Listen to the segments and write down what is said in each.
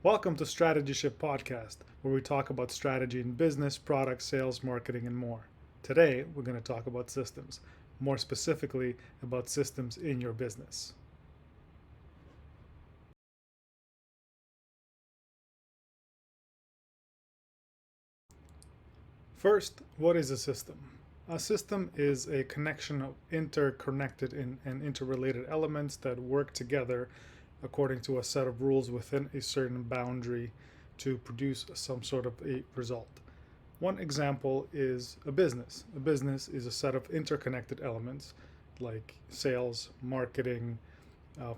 Welcome to StrategyShift podcast, where we talk about strategy in business, product, sales, marketing, and more. Today, we're going to talk about systems, more specifically about systems in your business. First, what is a system? A system is a connection of interconnected and interrelated elements that work together according to a set of rules within a certain boundary to produce some sort of a result. One example is a business. A business is a set of interconnected elements like sales, marketing,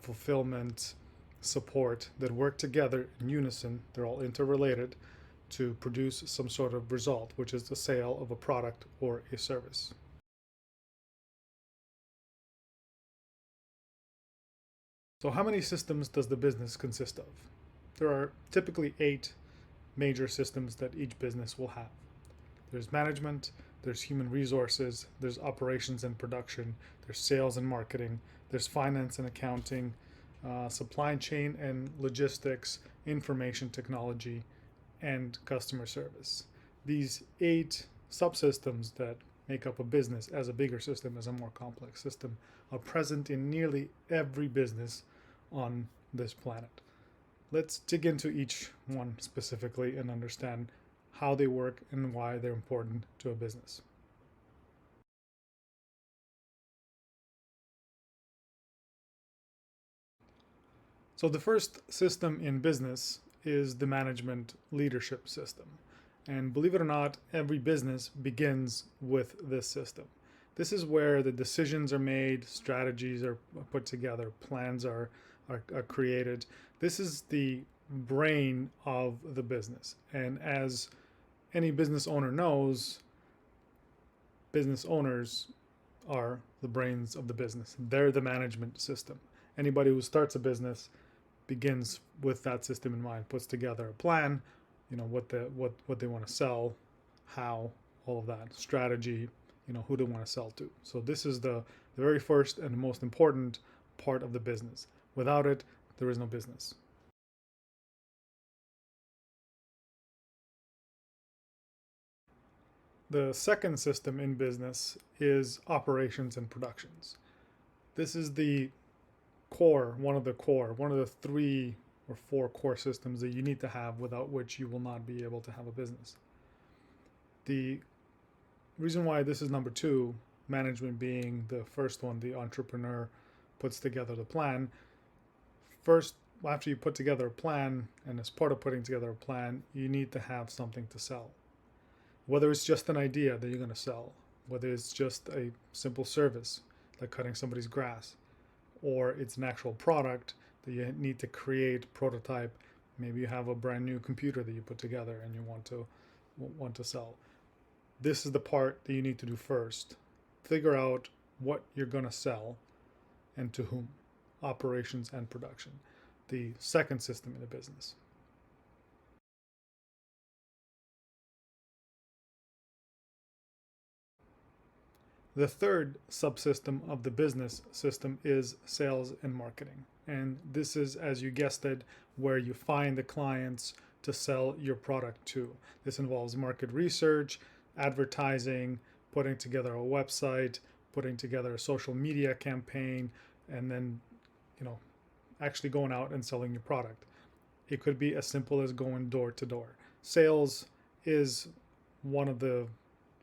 fulfillment, support that work together in unison. They're all interrelated to produce some sort of result, which is the sale of a product or a service. So, how many systems does the business consist of? There are typically 8 major systems that each business will have. There's management, there's human resources, there's operations and production, there's sales and marketing, there's finance and accounting, supply chain and logistics, information technology, and customer service. These 8 subsystems that make up a business as a bigger system, as a more complex system, are present in nearly every business on this planet. Let's dig into each one specifically and understand how they work and why they're important to a business. So, the first system in business is the management leadership system. And believe it or not, every business begins with this system. This is where the decisions are made, strategies are put together, plans are created. This is the brain of the business. And as any business owner knows, business owners are the brains of the business. They're the management system. Anybody who starts a business begins with that system in mind, puts together a plan, what they want to sell, how, all of that, strategy, who they want to sell to. So this is the very first and most important part of the business. Without it, there is no business. The second system in business is operations and productions. This is the one of the 3 or 4 core systems that you need to have, without which you will not be able to have a business. The reason why this is number 2, management being the first one, the entrepreneur puts together the plan. First, after you put together a plan, and as part of putting together a plan, you need to have something to sell. Whether it's just an idea that you're going to sell, whether it's just a simple service like cutting somebody's grass, or it's an actual product that you need to create, prototype. Maybe you have a brand new computer that you put together and you want to sell. This is the part that you need to do first. Figure out what you're going to sell and to whom. Operations and production. The second system in the business. The third subsystem of the business system is sales and marketing. And this is, as you guessed it, where you find the clients to sell your product to. This involves market research, advertising, putting together a website, putting together a social media campaign, and then, actually going out and selling your product. It could be as simple as going door to door. Sales is one of the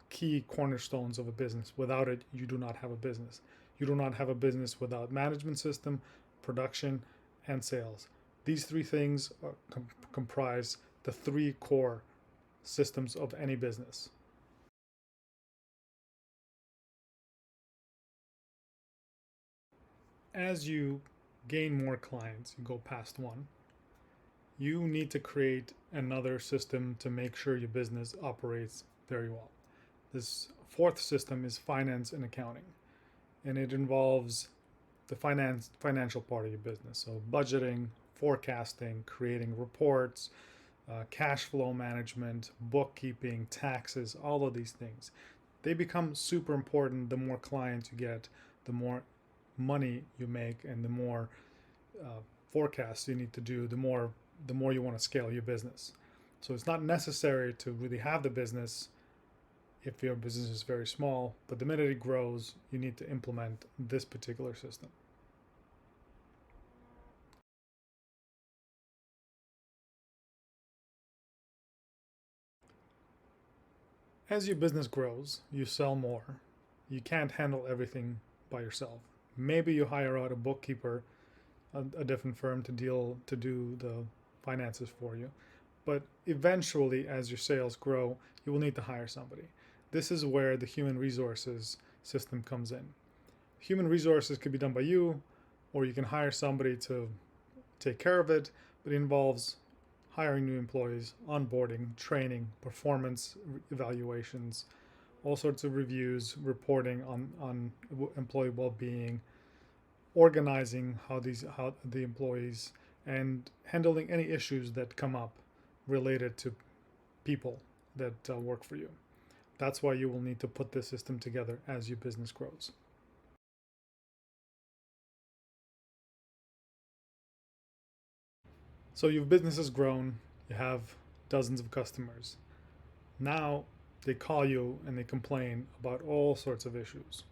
key cornerstones of a business. Without it, you do not have a business. You do not have a business without management system, production, and sales. These 3 things comprise the 3 core systems of any business. As you gain more clients, you go past 1, you need to create another system to make sure your business operates very well. This 4th system is finance and accounting, and it involves the financial part of your business. So budgeting, forecasting, creating reports, cash flow management, bookkeeping, taxes, all of these things. They become super important the more clients you get, the more money you make, and the more forecasts you need to do, the more the more you want to scale your business. So it's not necessary to really have the business if your business is very small, but the minute it grows, you need to implement this particular system. As your business grows, you sell more. You can't handle everything by yourself. Maybe you hire out a bookkeeper, a different firm to do the finances for you. But eventually, as your sales grow, you will need to hire somebody. This is where the human resources system comes in. Human resources could be done by you, or you can hire somebody to take care of it, but it involves hiring new employees, onboarding, training, performance evaluations, all sorts of reviews, reporting on employee well-being, organizing how the employees, and handling any issues that come up related to people that work for you. That's why you will need to put this system together as your business grows. So your business has grown, you have dozens of customers. Now they call you and they complain about all sorts of issues.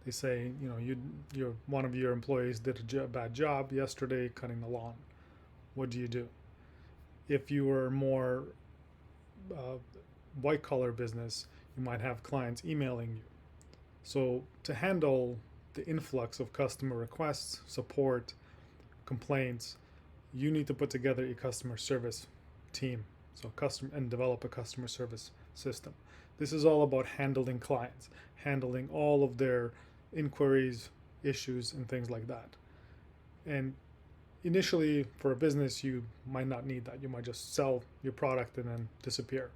They say, you're one of your employees did a bad job yesterday cutting the lawn. What do you do? If you were more white collar business, you might have clients emailing you. So to handle the influx of customer requests, support, complaints, you need to put together a customer service team. So and develop a customer service system. This is all about handling clients, handling all of their inquiries, issues, and things like that. And initially, for a business, you might not need that. You might just sell your product and then disappear.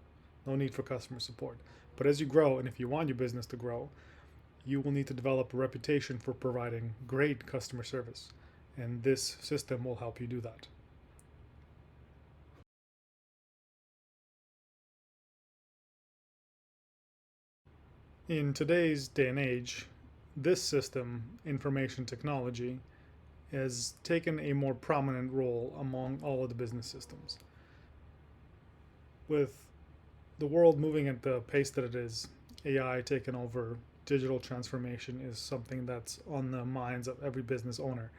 No need for customer support. But as you grow, and if you want your business to grow, you will need to develop a reputation for providing great customer service. And this system will help you do that. In today's day and age, this system, information technology, has taken a more prominent role among all of the business systems. With the world moving at the pace that it is, AI taking over, digital transformation is something that's on the minds of every business owner.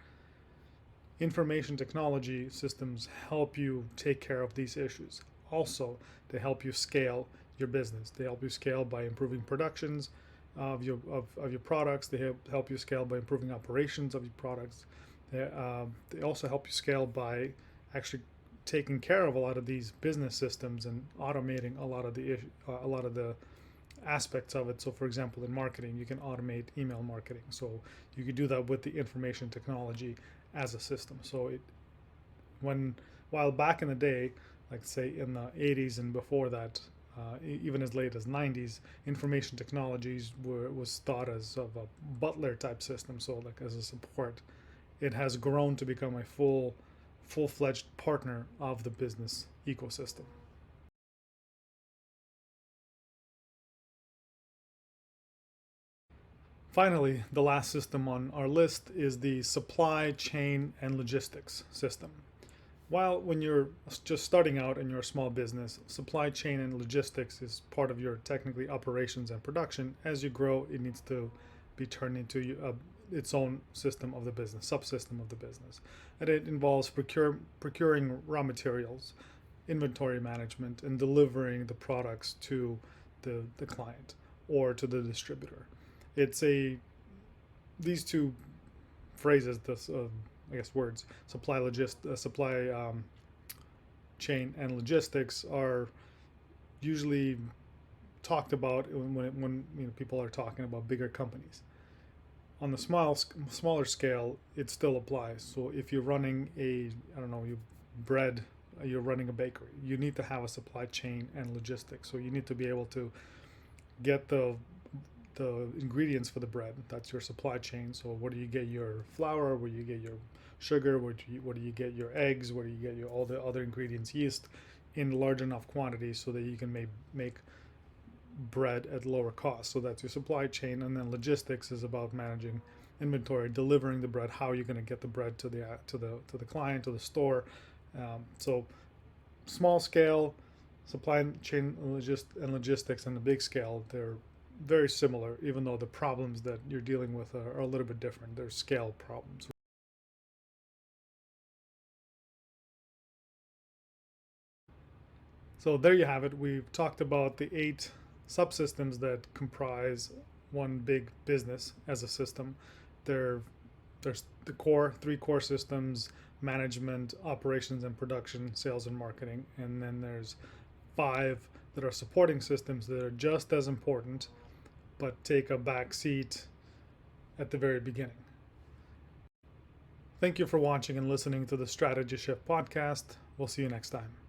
Information technology systems help you take care of these issues. Also, they help you scale your business. They help you scale by improving productions of your products. They help you scale by improving operations of your products. They also help you scale by actually taking care of a lot of these business systems and automating a lot of the aspects of it. So, for example, in marketing, you can automate email marketing. So you could do that with the information technology as a system. So while back in the day, like say in the 80s and before that, even as late as 90s, information technologies was thought as of a butler type system. So like as a support, it has grown to become a full-fledged partner of the business ecosystem. Finally, the last system on our list is the supply chain and logistics system. While when you're just starting out in your small business, supply chain and logistics is part of your technically operations and production. As you grow, it needs to be turned into its own system of the business, subsystem of the business. And it involves procuring raw materials, inventory management, and delivering the products to the client or to the distributor. These two phrases, words, supply chain and logistics, are usually talked about when people are talking about bigger companies. On the smaller scale, it still applies. So if you're running you're running a bakery, you need to have a supply chain and logistics. So you need to be able to get the ingredients for the bread. That's your supply chain. So where do you get your flour? Where do you get your sugar? Where do you get your eggs? Where do you get all the other ingredients, yeast, in large enough quantities so that you can make bread at lower cost? So that's your supply chain. And then logistics is about managing inventory, delivering the bread. How are you going to get the bread to the client, to the store? So small scale supply chain and logistics and the big scale, they're very similar, even though the problems that you're dealing with are a little bit different. They're scale problems. So there you have it. We've talked about the 8 subsystems that comprise one big business as a system. There's the core, 3 core systems: management, operations and production, sales and marketing. And then there's 5 that are supporting systems that are just as important, but take a back seat at the very beginning. Thank you for watching and listening to the Strategy Shift podcast. We'll see you next time.